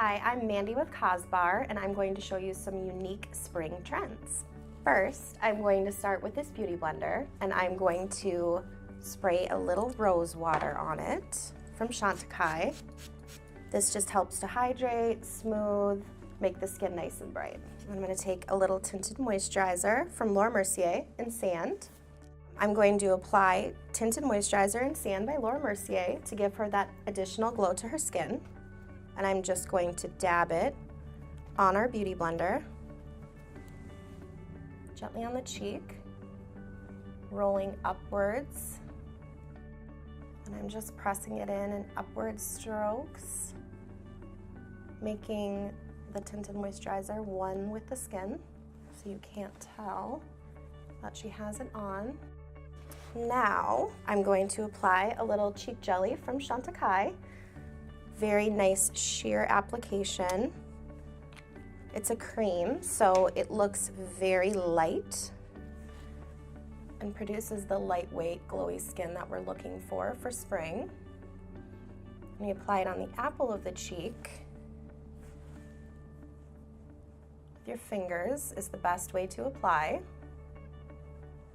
Hi, I'm Mandy with Cosbar, and I'm going to show you some unique spring trends. First, I'm going to start with this beauty blender, and I'm going to spray a little rose water on it from Chantecaille. This just helps to hydrate, smooth, make the skin nice and bright. I'm going to take a little tinted moisturizer from Laura Mercier in Sand. I'm going to apply Tinted Moisturizer in Sand by Laura Mercier to give her that additional glow to her skin. And I'm just going to dab it on our beauty blender, gently on the cheek, rolling upwards. And I'm just pressing it in upward strokes, making the tinted moisturizer one with the skin, so you can't tell that she has it on. Now I'm going to apply a little cheek jelly from Chantecaille. Very nice sheer application. It's a cream, so it looks very light and produces the lightweight, glowy skin that we're looking for spring. And you apply it on the apple of the cheek. With your fingers is the best way to apply.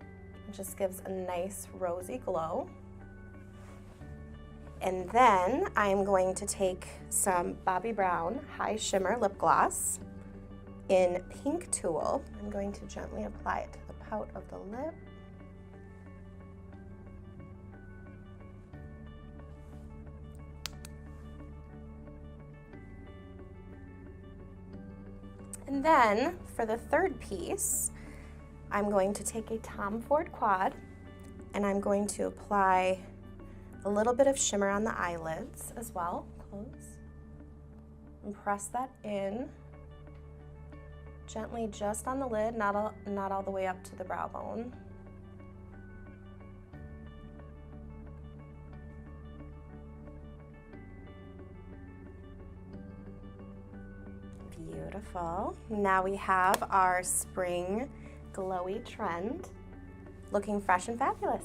It just gives a nice rosy glow. And then I'm going to take some Bobbi Brown High Shimmer Lip Gloss in Pink Tulle. I'm going to gently apply it to the pout of the lip. And then for the third piece, I'm going to take a Tom Ford Quad and I'm going to apply a little bit of shimmer on the eyelids as well. Close. And press that in. Gently just on the lid, not all the way up to the brow bone. Beautiful. Now we have our spring glowy trend looking fresh and fabulous.